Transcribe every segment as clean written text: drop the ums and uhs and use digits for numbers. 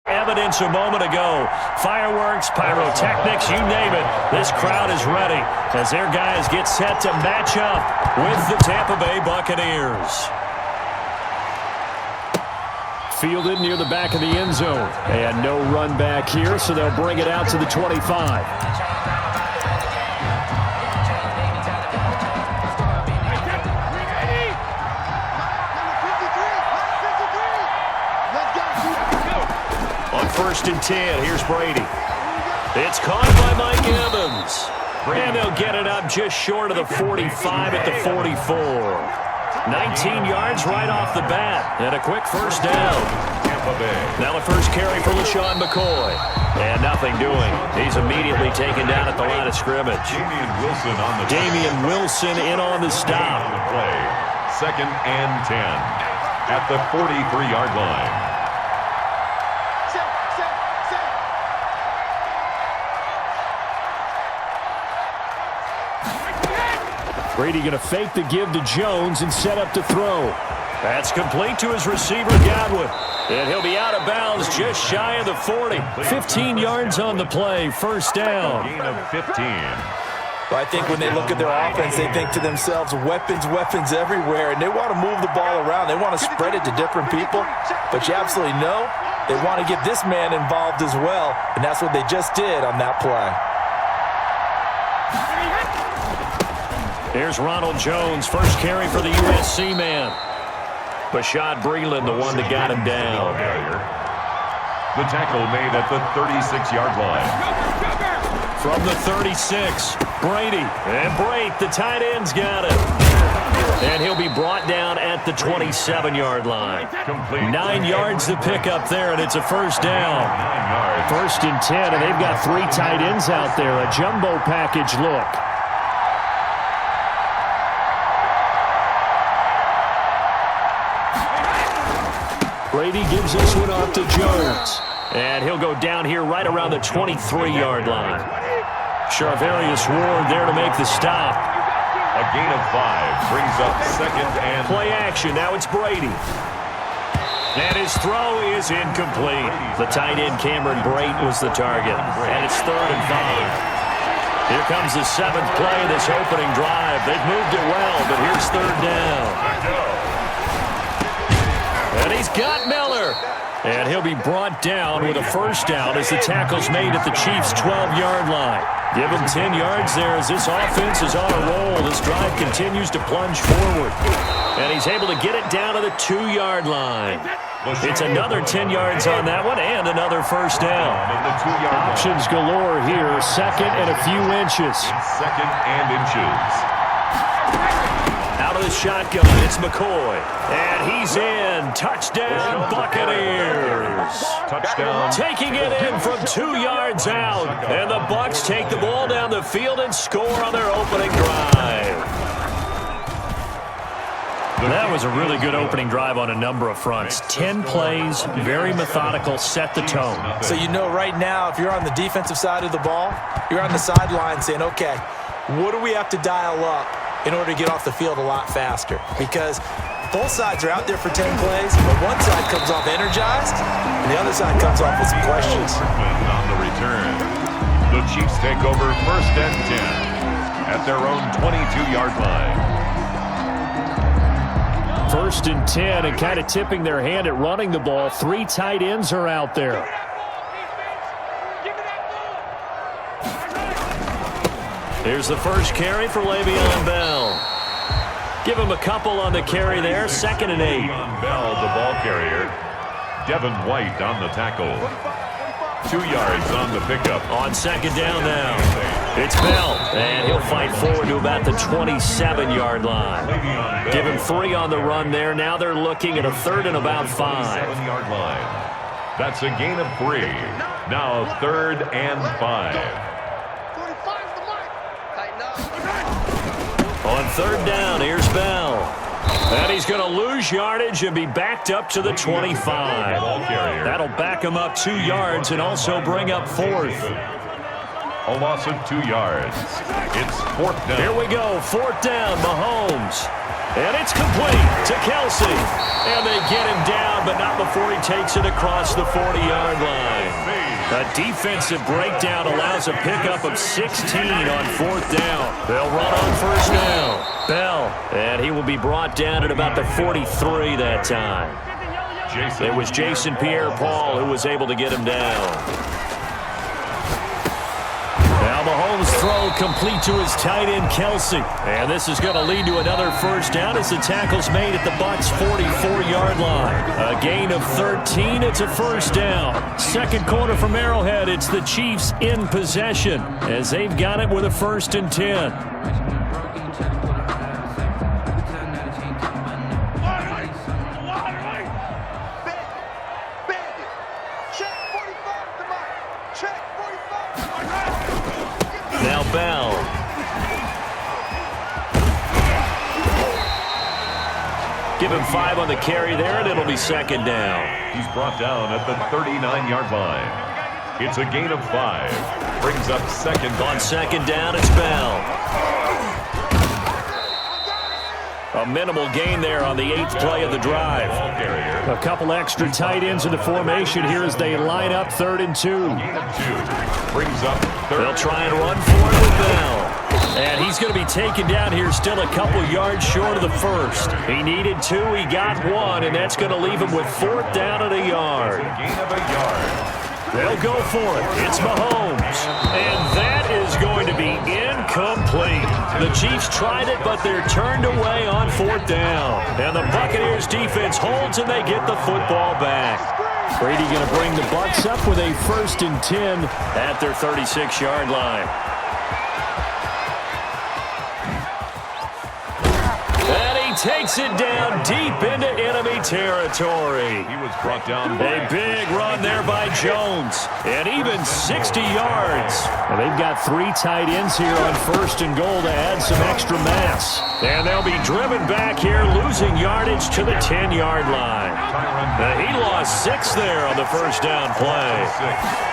Evidence a moment ago. Fireworks, pyrotechnics, you name it. This crowd is ready as their guys get set to match up with the Tampa Bay Buccaneers. Fielded near the back of the end zone. And no run back here, so they'll bring it out to the 25. First and 10, here's Brady. It's caught by Mike Evans. And they'll get it up just short of the 45 at the 44. 19 yards right off the bat. And a quick first down. Now the first carry for LaShawn McCoy. And nothing doing. He's immediately taken down at the line of scrimmage. Damian Wilson in on the stop. Second and 10 at the 43-yard line. Brady going to fake the give to Jones and set up to throw. That's complete to his receiver, Godwin. And he'll be out of bounds just shy of the 40. 15 yards on the play, first down. Gain of 15. But I think when they look at their offense, they think to themselves, weapons, weapons everywhere. And they want to move the ball around. They want to spread it to different people. But you absolutely know they want to get this man involved as well. And that's what they just did on that play. Here's Ronald Jones, first carry for the USC man. Bashad Breeland, the one that got him down. The tackle made at the 36-yard line. From the 36, Brady. And Brate, the tight end's got it. And he'll be brought down at the 27-yard line. 9 yards to pick up there, and it's a first down. First and 10, and they've got 3 tight ends out there. A jumbo package look. Brady gives this one off to Jones. And he'll go down here right around the 23-yard line. Charvarius Ward there to make the stop. A gain of 5 brings up second and... Play action, now it's Brady. And his throw is incomplete. The tight end Cameron Brate was the target. And it's 3rd and 5. Here comes the 7th play of this opening drive. They've moved it well, but here's 3rd down. And he's got Miller. And he'll be brought down with a first down as the tackle's made at the Chiefs' 12-yard line. Give him 10 yards there as this offense is on a roll. This drive continues to plunge forward. And he's able to get it down to the 2-yard line. It's another 10 yards on that one and another first down. Options galore here. Second and a few inches. Second and inches. Out of the shotgun, it's McCoy. And he's in. Touchdown, Buccaneers. Touchdown. Taking it in from 2 yards out. And the Bucs take the ball down the field and score on their opening drive. That was a really good opening drive on a number of fronts. 10 plays, very methodical, set the tone. So you know right now, if you're on the defensive side of the ball, you're on the sideline saying, okay, what do we have to dial up in order to get off the field a lot faster? Because both sides are out there for 10 plays, but one side comes off energized, and the other side comes off with some questions. On the return, the Chiefs take over first and 10 at their own 22-yard line. First and 10, and kind of tipping their hand at running the ball. 3 tight ends are out there. Here's the first carry for Le'Veon Bell. Give him a couple on the carry there. 2nd and 8. Le'Veon Bell, the ball carrier. Devin White on the tackle. 2 yards on the pickup. On 2nd down now. It's Bell, and he'll fight forward to about the 27-yard line. Give him 3 on the run there. Now they're looking at a 3rd and about 5. 7-yard line. That's a gain of 3. Now 3rd and 5. On 3rd down, here's Bell. And he's going to lose yardage and be backed up to the 25. That'll back him up 2 yards and also bring up 4th. A loss of 2 yards. It's 4th down. Here we go, 4th down, Mahomes. And it's complete to Kelsey. And they get him down, but not before he takes it across the 40-yard line. A defensive breakdown allows a pickup of 16 on 4th down. They'll run on 1st down. Bell, and he will be brought down at about the 43 that time. It was Jason Pierre-Paul who was able to get him down. Now Mahomes' throw complete to his tight end, Kelsey. And this is going to lead to another 1st down as the tackle's made at the Bucs' 44-yard line. A gain of 13, it's a 1st down. 2nd quarter from Arrowhead, it's the Chiefs in possession as they've got it with a 1st and 10. Now Bell. Give him 5 on the carry there, and it'll be 2nd down. He's brought down at the 39-yard line. It's a gain of 5. Brings up 2nd. On 2nd down, it's Bell. A minimal gain there on the 8th play of the drive. A couple extra tight ends in the formation here as they line up 3rd and 2. Gain of 2. Brings up 3rd. They'll try and run for it with Bell. And he's going to be taken down here still a couple yards short of the 1st. He needed 2, he got 1, and that's going to leave him with 4th down at a yard. Gain of a yard. They'll go for it. It's Mahomes. And that is going to be incomplete. The Chiefs tried it, but they're turned away on 4th down. And the Buccaneers defense holds, and they get the football back. Brady going to bring the Bucs up with a 1st and 10 at their 36-yard line. Takes it down deep into enemy territory. He was brought down by a big run there by Jones. And even 60 yards. And they've got 3 tight ends here on 1st and goal to add some extra mass. And they'll be driven back here, losing yardage to the 10-yard line. He lost 6 there on the 1st down play.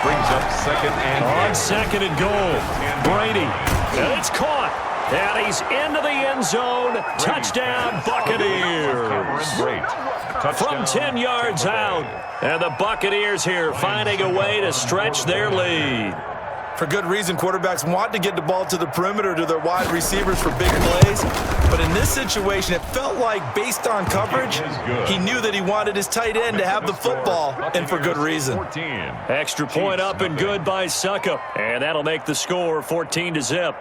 Brings up 2nd and on 2nd and goal. Brady. And it's caught. And he's into the end zone. Touchdown, Buccaneers. From 10 yards out. And the Buccaneers here finding a way to stretch their lead. For good reason, quarterbacks want to get the ball to the perimeter to their wide receivers for big plays. But in this situation, it felt like based on coverage, he knew that he wanted his tight end to have the football, and for good reason. Extra point up and good by Suckup. And that'll make the score 14-0.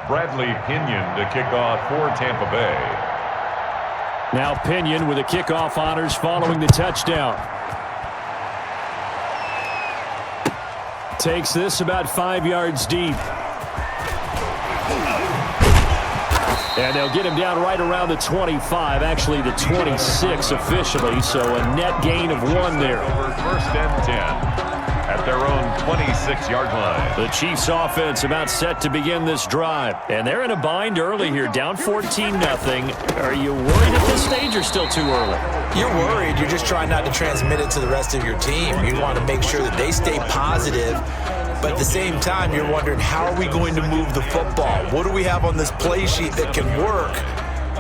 Bradley Pinion to kick off for Tampa Bay. Now Pinion with the kickoff honors following the touchdown. Takes this about 5 yards deep. And they'll get him down right around the 25, actually the 26 officially, so a net gain of 1 there. Over 1st and 10. At their own 26-yard line. The Chiefs offense about set to begin this drive. And they're in a bind early here, down 14-0. Are you worried at this stage or still too early? You're worried. You're just trying not to transmit it to the rest of your team. You want to make sure that they stay positive. But at the same time, you're wondering, how are we going to move the football? What do we have on this play sheet that can work?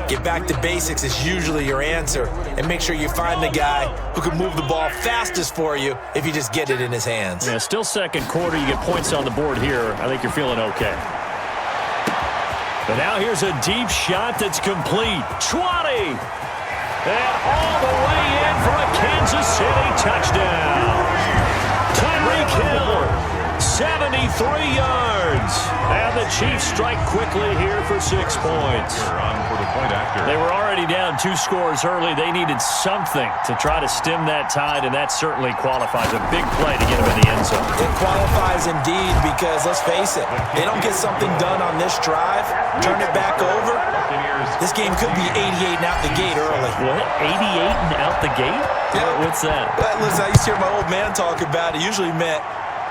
Get back to basics is usually your answer, and make sure you find the guy who can move the ball fastest for you if you just get it in his hands. Yeah, still 2nd quarter. You get points on the board here. I think you're feeling okay. But now here's a deep shot that's complete. 20! And all the way in for a Kansas City touchdown. Tyreek Hill. 73 yards. And the Chiefs strike quickly here for 6 points. They were already down 2 scores early. They needed something to try to stem that tide, and that certainly qualifies. A big play to get them in the end zone. It qualifies indeed because, let's face it, they don't get something done on this drive, turn it back over, this game could be 88 and out the gate early. What? 88 and out the gate? Yeah. What's that? Well, listen, I used to hear my old man talk about it. It usually meant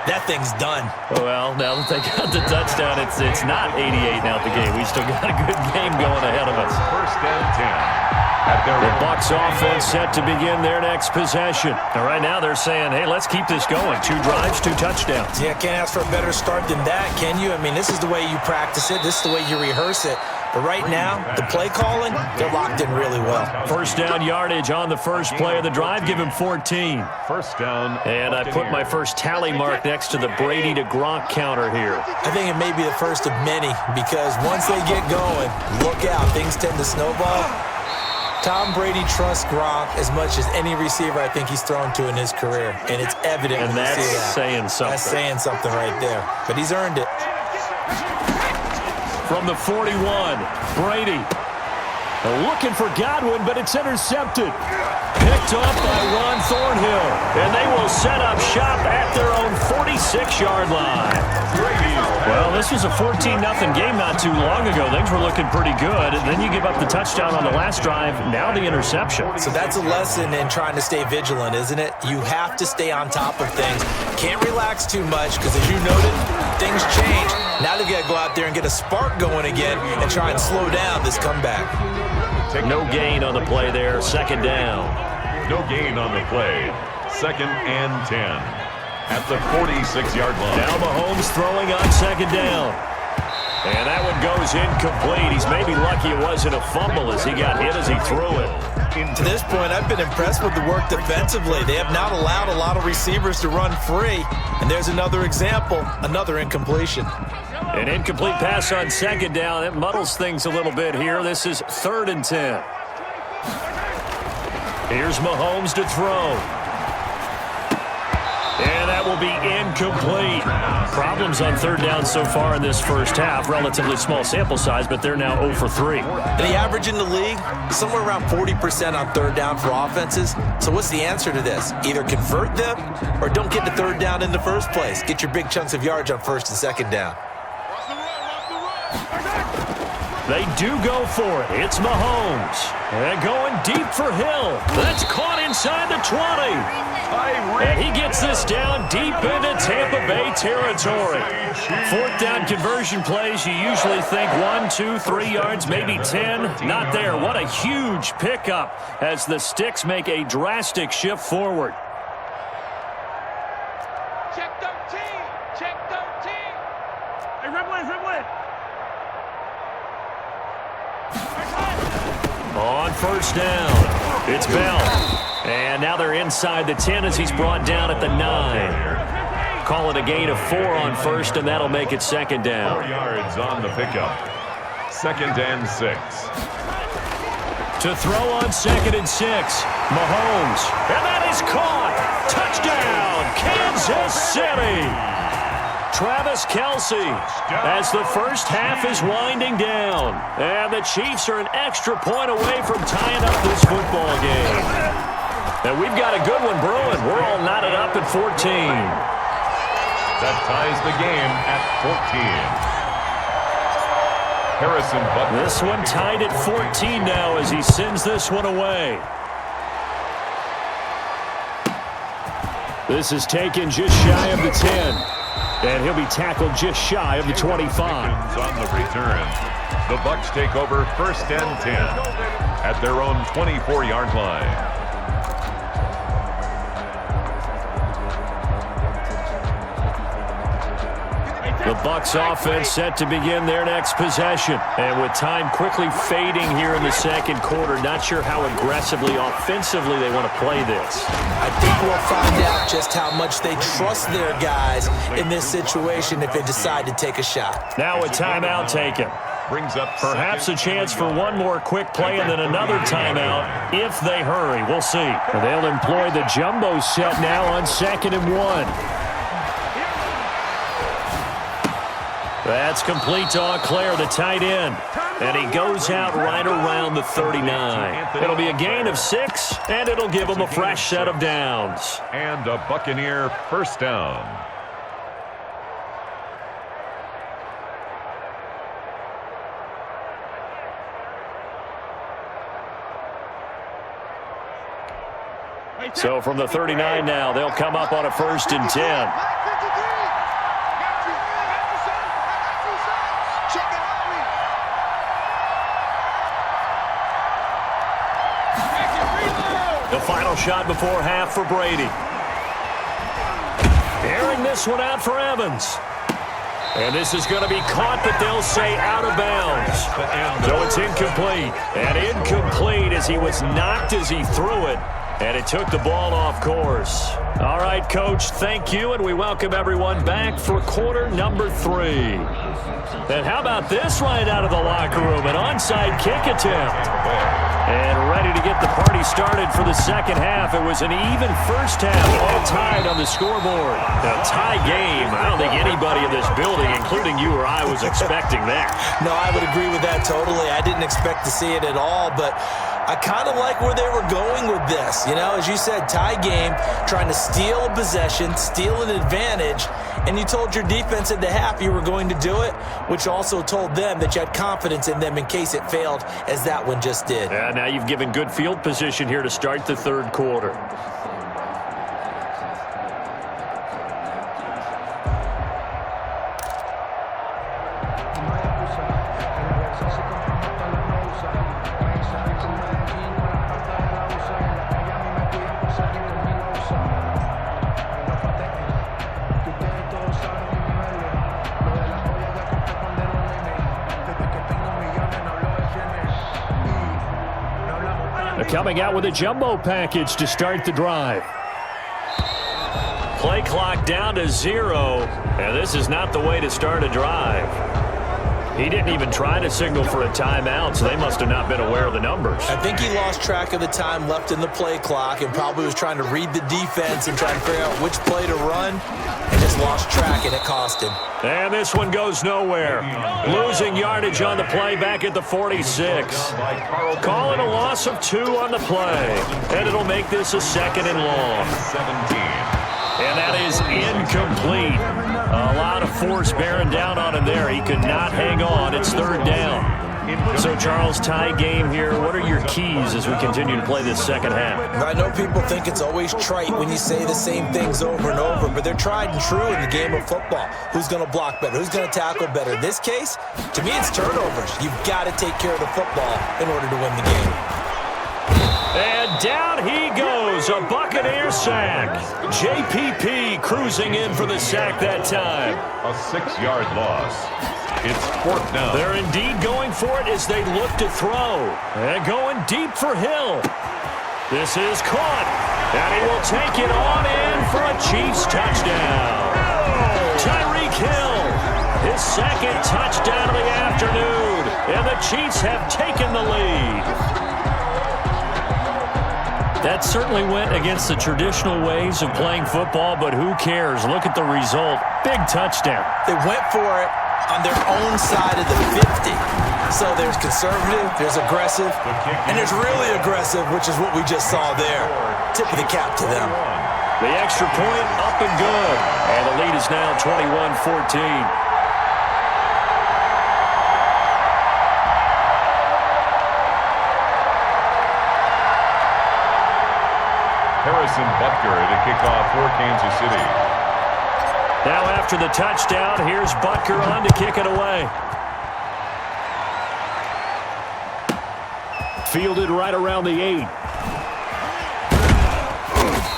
that thing's done. Well, now that they got the touchdown, it's not 88 and out the gate. We still got a good game going ahead of us. 1st and 10. The Bucs offense set to begin their next possession. And right now they're saying, hey, let's keep this going. 2 drives, 2 touchdowns. Yeah, can't ask for a better start than that, can you? I mean, this is the way you practice it. This is the way you rehearse it. But right now, the play calling, they're locked in really well. First down yardage on the first play of the drive. Give him 14. First down. And I put my first tally mark next to the Brady to Gronk counter here. I think it may be the first of many because once they get going, look out. Things tend to snowball. Tom Brady trusts Gronk as much as any receiver I think he's thrown to in his career. And it's evident and when you see that. that's saying something. That's saying something right there. But he's earned it. From the 41, Brady. Looking for Godwin, but it's intercepted. Picked up by Ron Thornhill. And they will set up shop at their own 46-yard line. Well, this was a 14-0 game not too long ago. Things were looking pretty good. And then you give up the touchdown on the last drive. Now the interception. So that's a lesson in trying to stay vigilant, isn't it? You have to stay on top of things. Can't relax too much because, as you noted, things change. Now they've got to go out there and get a spark going again and try and slow down this comeback. No gain on the play there. Second down. No gain on the play. 2nd and 10 at the 46-yard line. Now Mahomes throwing on second down. And that one goes incomplete. He's maybe lucky it wasn't a fumble as he got hit as he threw it. To this point, I've been impressed with the work defensively. They have not allowed a lot of receivers to run free. And there's another example, another incompletion. An incomplete pass on second down. It muddles things a little bit here. This is 3rd and 10. Here's Mahomes to throw. And that will be incomplete. Problems on 3rd down so far in this first half. Relatively small sample size, but they're now 0 for 3. The average in the league, somewhere around 40% on 3rd down for offenses. So what's the answer to this? Either convert them or don't get to 3rd down in the first place. Get your big chunks of yards on 1st and 2nd down. They do go for it. It's Mahomes. And going deep for Hill. That's caught inside the 20. And he gets this down deep into Tampa Bay territory. 4th down conversion plays, you usually think 1, 2, 3 yards, maybe 10. Not there. What a huge pickup as the Sticks make a drastic shift forward. Check 13. Check 13. Hey, Rimlin. On 1st down, it's Bell. And now they're inside the 10 as he's brought down at the 9. Call it a gain of 4 on 1st, and that'll make it 2nd down. 4 yards on the pickup. 2nd and 6. To throw on 2nd and 6, Mahomes. And that is caught. Touchdown, Kansas City. Travis Kelce as the first half is winding down. And the Chiefs are an extra point away from tying up this football game. And we've got a good one brewing. We're all knotted up at 14. That ties the game at 14. Harrison Butler. This one tied at 14 now as he sends this one away. This is taken just shy of the 10. And he'll be tackled just shy of the 25. On the return, the Bucs take over 1st and 10 at their own 24-yard line. The Bucs offense set to begin their next possession. And with time quickly fading here in the second quarter, not sure how aggressively, offensively they want to play this. I think we'll find out just how much they trust their guys in this situation if they decide to take a shot. Now a timeout taken. Brings up perhaps a chance for one more quick play and then another timeout if they hurry. We'll see. They'll employ the jumbo set now on 2nd and 1. That's complete to Auclair, the tight end. And he goes out right around the 39. It'll be a gain of 6, and it'll give him a fresh set of downs. And a Buccaneer first down. So from the 39 now, they'll come up on a 1st and 10. final shot before half for Brady. Airing this one out for Evans. And this is going to be caught, but they'll say out of bounds. So it's incomplete. And incomplete as he was knocked as he threw it. And it took the ball off course. All right, Coach, thank you, and we welcome everyone back for quarter number 3. And how about this right out of the locker room? An onside kick attempt. And ready to get the party started for the second half. It was an even first half, all tied on the scoreboard. A tie game. I don't think anybody in this building, including you or I, was expecting that. No, I would agree with that totally. I didn't expect to see it at all, but I kind of like where they were going with this. You know, as you said, tie game, trying to steal a possession, steal an advantage, and you told your defense at the half you were going to do it, which also told them that you had confidence in them in case it failed, as that one just did. Yeah, now you've given good field position here to start the third quarter. Coming out with a jumbo package to start the drive. Play clock down to 0, and this is not the way to start a drive. He didn't even try to signal for a timeout, so they must have not been aware of the numbers. I think he lost track of the time left in the play clock and probably was trying to read the defense and trying to figure out which play to run, and just lost track, and it cost him. And this one goes nowhere. Losing yardage on the play back at the 46. Calling a loss of 2 on the play. And it'll make this a 2nd and long. 17. And that is incomplete. A lot of force bearing down on him there. He could not hang on. It's 3rd down. So, Charles, tie game here. What are your keys as we continue to play this second half? I know people think it's always trite when you say the same things over and over, but they're tried and true in the game of football. Who's going to block better? Who's going to tackle better? In this case, to me, it's turnovers. You've got to take care of the football in order to win the game. And down he goes, a Buccaneer sack. JPP cruising in for the sack that time. A 6-yard loss. It's 4th down. They're indeed going for it as they look to throw. And going deep for Hill. This is caught. And he will take it on in for a Chiefs touchdown. Tyreek Hill, his 2nd touchdown of the afternoon. And the Chiefs have taken the lead. That certainly went against the traditional ways of playing football, but who cares? Look at the result. Big touchdown. They went for it on their own side of the 50. So there's conservative, there's aggressive, and there's really aggressive, which is what we just saw there. Tip of the cap to them. The extra point up and good. And the lead is now 21-14. Harrison Butker to kick off for Kansas City. Now after the touchdown, here's Butker on to kick it away. Fielded right around the 8.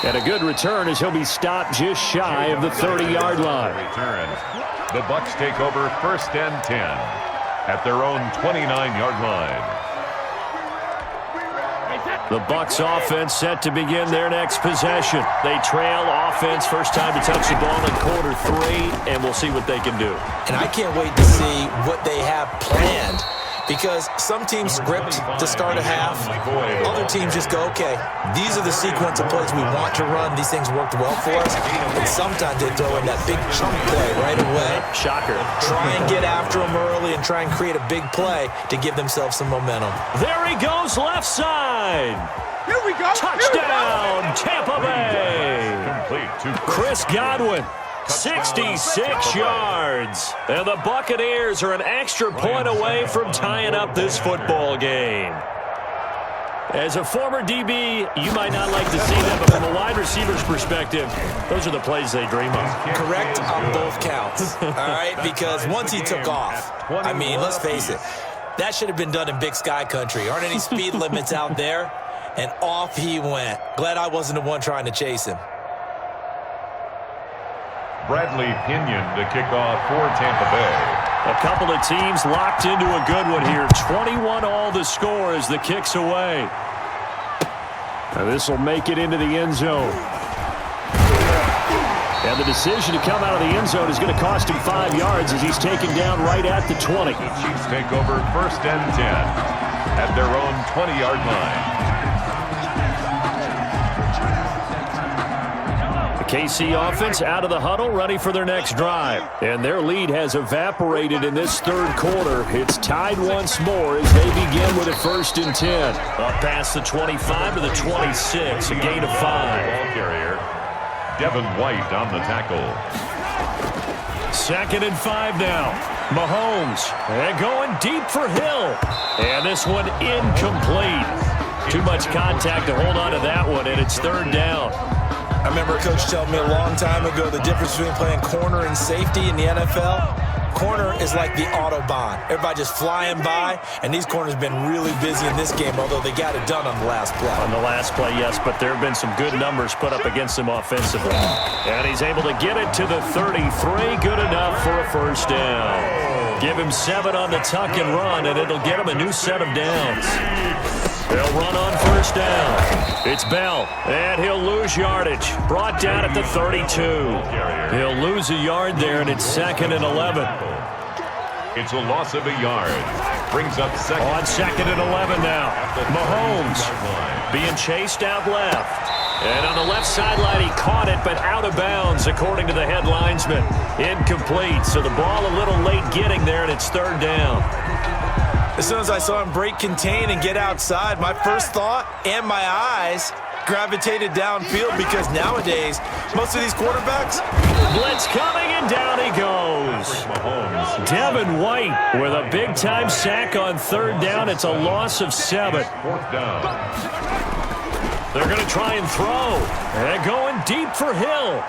And a good return as he'll be stopped just shy of the 30-yard line. Return. The Bucs take over 1st and 10 at their own 29-yard line. The Bucs offense set to begin their next possession. They trail offense, first time to touch the ball in quarter 3, and we'll see what they can do. And I can't wait to see what they have planned, because some teams script to start a half. Other teams just go, okay, these are the sequence of plays we want to run. These things worked well for us. And sometimes they throw in that big chunk play right away. Shocker. Try and get after them early and try and create a big play to give themselves some momentum. There he goes, left side. Here we go. Touchdown, Tampa Bay. Chris Godwin. 66 yards. And the Buccaneers are an extra point away from tying up this football game. As a former DB, you might not like to see that, but from a wide receiver's perspective, those are the plays they dream of. Correct on both counts, all right? Because once he took off, I mean, let's face it, that should have been done in Big Sky Country. Aren't any speed limits out there? and off he went. Glad I wasn't the one trying to chase him. Bradley Pinion to kick off for Tampa Bay. A couple of teams locked into a good one here. 21-all the score as the kick's away. Now this will make it into the end zone. And the decision to come out of the end zone is going to cost him 5 yards as he's taken down right at the 20. The Chiefs take over 1st and 10 at their own 20-yard line. KC offense out of the huddle, ready for their next drive. And their lead has evaporated in this third quarter. It's tied once more as they begin with a 1st and 10. Up past the 25 to the 26, a gain of 5. Ball carrier, Devin White on the tackle. 2nd and 5 now. Mahomes and going deep for Hill. And this one incomplete. Too much contact to hold on to that one, and it's 3rd down. I remember a coach telling me a long time ago the difference between playing corner and safety in the NFL. Corner is like the Autobahn. Everybody just flying by, and these corners have been really busy in this game, although they got it done on the last play. On the last play, yes, but there have been some good numbers put up against him offensively. And he's able to get it to the 33. Good enough for a 1st down. Give him 7 on the tuck and run, and it'll get him a new set of downs. They'll run on 1st down. It's Bell, and he'll lose yardage. Brought down at the 32. He'll lose a yard there, and it's 2nd and 11. It's a loss of a yard. Brings up 2nd. On 2nd and 11 now. Mahomes being chased out left. And on the left sideline, he caught it, but out of bounds, according to the head linesman. Incomplete, so the ball a little late getting there, and it's 3rd down. As soon as I saw him break contain and get outside, my first thought and my eyes gravitated downfield because nowadays, most of these quarterbacks... Blitz coming, and down he goes. Devin White with a big-time sack on 3rd down. It's a loss of 7. 4th down. They're going to try and throw. And going deep for Hill.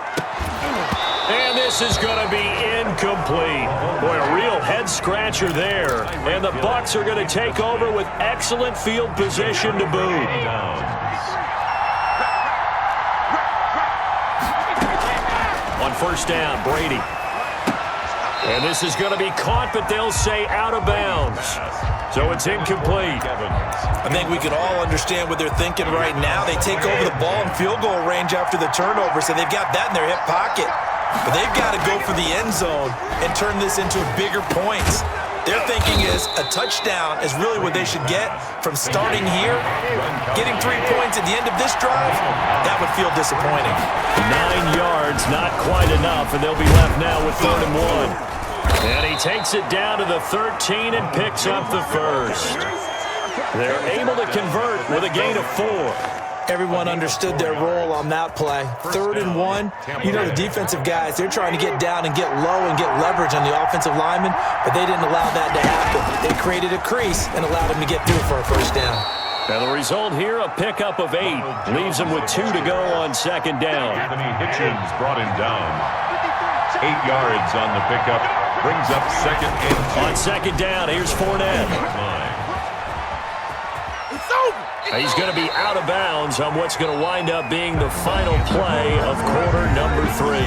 And this is going to be incomplete. Boy, a real head-scratcher there. And the Bucs are going to take over with excellent field position to boot. On 1st down, Brady. And this is going to be caught, but they'll say out of bounds. So it's incomplete. I think we can all understand what they're thinking right now. They take over the ball in field goal range after the turnover, so they've got that in their hip pocket. But they've got to go for the end zone and turn this into bigger points. Their thinking is a touchdown is really what they should get from starting here. Getting 3 points at the end of this drive, that would feel disappointing. 9 yards, not quite enough, and they'll be left now with 3rd and 1. And he takes it down to the 13 and picks up the 1st. They're able to convert with a gain of 4. Everyone understood their role on that play. 3rd and 1. You know, the defensive guys, they're trying to get down and get low and get leverage on the offensive lineman, but they didn't allow that to happen. They created a crease and allowed him to get through for a 1st down. Now the result here, a pickup of 8. Leaves him with 2 to go on 2nd down. Anthony Hitchens brought him down. 8 yards on the pickup. Brings up 2nd and 2. On 2nd down, here's Fournette. It's over. He's going to be out of bounds on what's going to wind up being the final play of quarter number 3.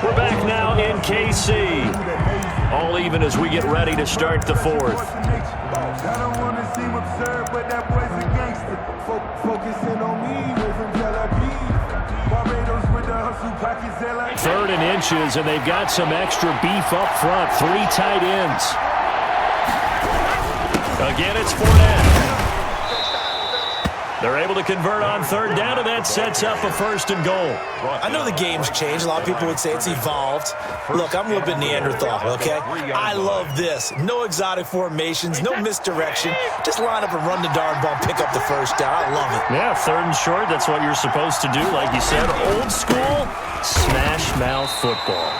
We're back now in KC. All even as we get ready to start the 4th. I don't want to seem absurd, but that boy's a gangster. Focusing on me, we're from Tel Aviv. Barbados with the hustle pockets, 3rd and inches, and they've got some extra beef up front. 3 tight ends. Again, it's Fournette. They're able to convert on 3rd down, and that sets up a 1st and goal. I know the game's changed. A lot of people would say it's evolved. Look, I'm a little bit Neanderthal, okay? I love this. No exotic formations, no misdirection. Just line up and run the darn ball, pick up the 1st down. I love it. Yeah, 3rd and short, that's what you're supposed to do. Like you said, old school, smash mouth football.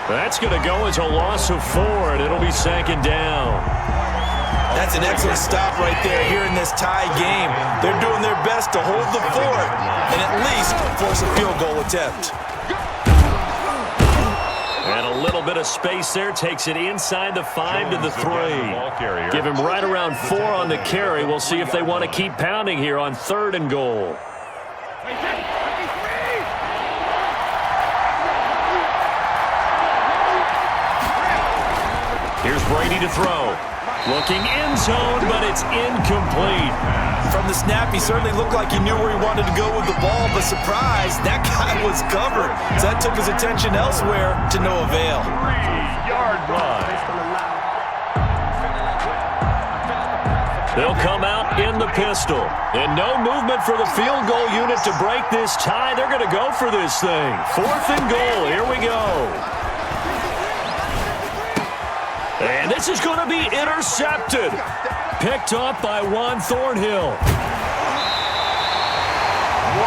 That's going to go as a loss of 4, and it'll be 2nd down. That's an excellent stop right there here in this tie game. They're doing their best to hold the fort and at least force a field goal attempt. And a little bit of space there. Takes it inside the 5 to the 3. Give him right around 4 on the carry. We'll see if they want to keep pounding here on 3rd and goal. Here's Brady to throw. Looking end zone, but it's incomplete. From the snap, he certainly looked like he knew where he wanted to go with the ball, but surprise, that guy was covered. So that took his attention elsewhere to no avail. 3-yard line. They'll come out in the pistol. And no movement for the field goal unit to break this tie. They're going to go for this thing. 4th and goal. Here we go. And this is going to be intercepted. Picked up by Juan Thornhill.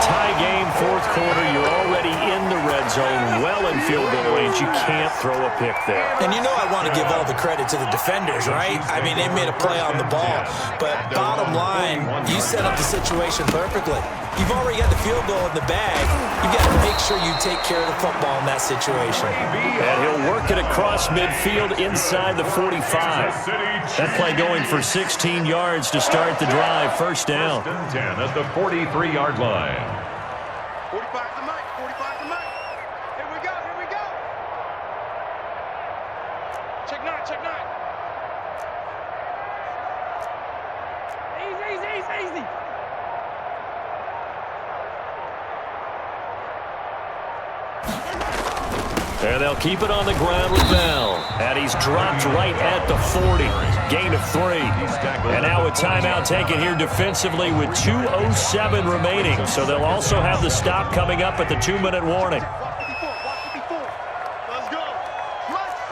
Tie game, 4th quarter. You're already in the red zone, well in field goal range. You can't throw a pick there. And you know I want to give all the credit to the defenders, right? I mean, they made a play on the ball. But bottom line, you set up the situation perfectly. You've already got the field goal in the bag. You've got to make sure you take care of the football in that situation. And he'll work it across midfield inside the 45. That play going for 16 yards to start the drive. First down. 1st and 10 at the 43-yard line. 45 to Mike. 45 to Mike. Here we go. Here we go. Check 9. Check 9. Easy. And they'll keep it on the ground with Bell. And he's dropped right at the 40. Gain of 3. And now a timeout taken here defensively with 2:07 remaining. So they'll also have the stop coming up at the 2-minute warning. Let's go.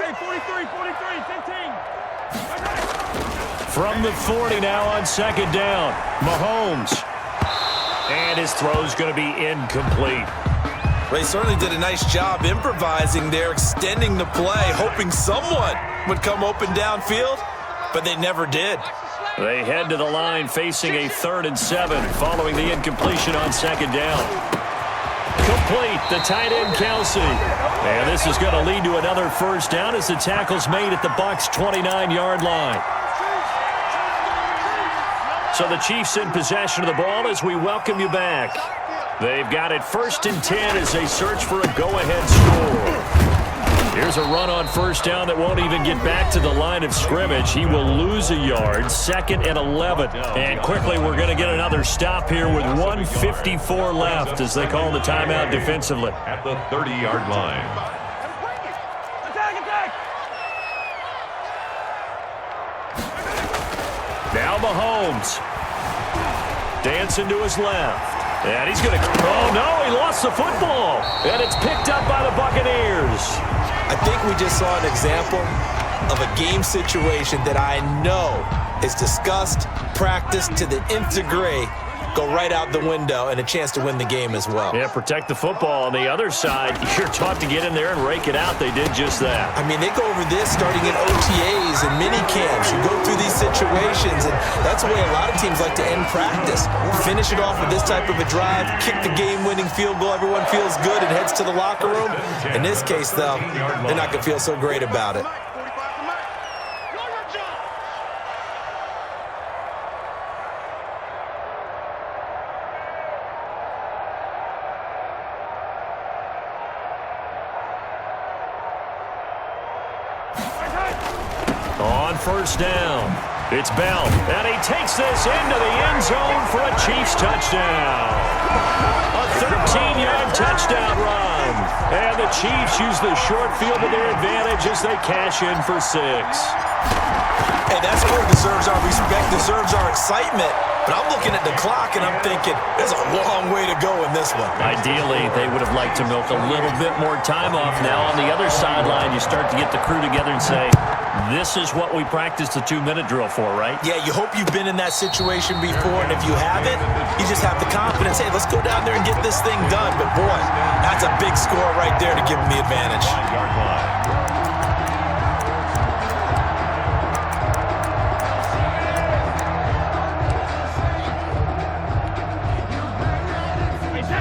Hey, 43, 15. From the 40 now on 2nd down. Mahomes. And his throw's going to be incomplete. They certainly did a nice job improvising there, extending the play, hoping someone would come open downfield, but they never did. They head to the line facing a 3rd and 7 following the incompletion on 2nd down. Complete, the tight end Kelsey. And this is going to lead to another first down as the tackle's made at the Bucs' 29-yard line. So the Chiefs in possession of the ball as we welcome you back. They've got it 1st and 10 as they search for a go-ahead score. Here's a run on 1st down that won't even get back to the line of scrimmage. He will lose a yard, 2nd and 11. And quickly we're going to get another stop here with 1:54 left as they call the timeout defensively. At the 30-yard line. Attack. Now Mahomes. Dancing to his left. And he's going to... Oh, no, he lost the football. And it's picked up by the Buccaneers. I think we just saw an example of a game situation that I know is discussed, practiced to the nth degree, go right out the window, and a chance to win the game as well. Yeah, protect the football. On the other side, you're taught to get in there and rake it out. They did just that. I mean, they go over this starting in OTAs and mini camps. You go through these situations, and that's the way a lot of teams like to end practice. Finish it off with this type of a drive, kick the game-winning field goal. Everyone feels good and heads to the locker room. In this case, though, they're not going to feel so great about it. On 1st down, it's Bell, and he takes this into the end zone for a Chiefs touchdown. A 13-yard touchdown run, and the Chiefs use the short field to their advantage as they cash in for 6. Hey, that score deserves our respect, deserves our excitement. But I'm looking at the clock, and I'm thinking, there's a long way to go in this one. Ideally, they would have liked to milk a little bit more time off. Now, on the other sideline, you start to get the crew together and say, this is what we practiced the 2-minute drill for, right? Yeah, you hope you've been in that situation before, and if you haven't, you just have the confidence, hey, let's go down there and get this thing done. But, boy, that's a big score right there to give them the advantage. 5-yard line.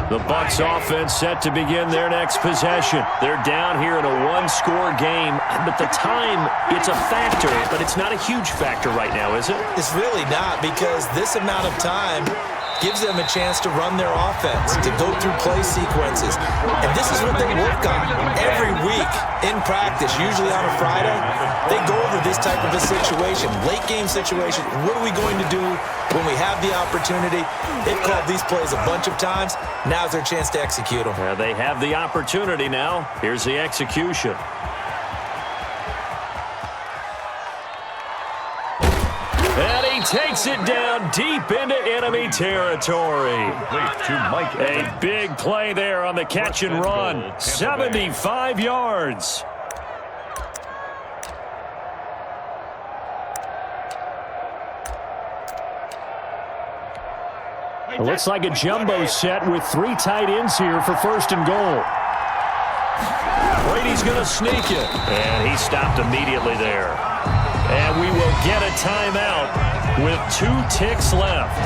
The Bucs offense set to begin their next possession. They're down here in a one-score game, but the time, it's a factor, but it's not a huge factor right now, is it? It's really not, because this amount of time gives them a chance to run their offense, to go through play sequences. And this is what they work on every week in practice, usually on a Friday. They go over this type of a situation, late game situation. What are we going to do when we have the opportunity? They've called these plays a bunch of times. Now's their chance to execute them. They have the opportunity now. Here's the execution. And he takes it down deep into enemy territory. A big play there on the catch and run. 75 yards. It looks like a jumbo set with 3 tight ends here for 1st and goal. Brady's going to sneak it. And he stopped immediately there. And we will get a timeout with 2 ticks left.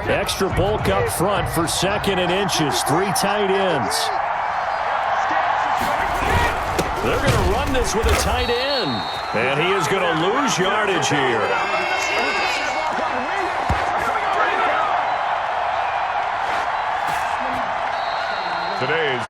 Extra bulk up front for 2nd and inches. 3 tight ends. They're going to run this with a tight end. And he is going to lose yardage here. Today's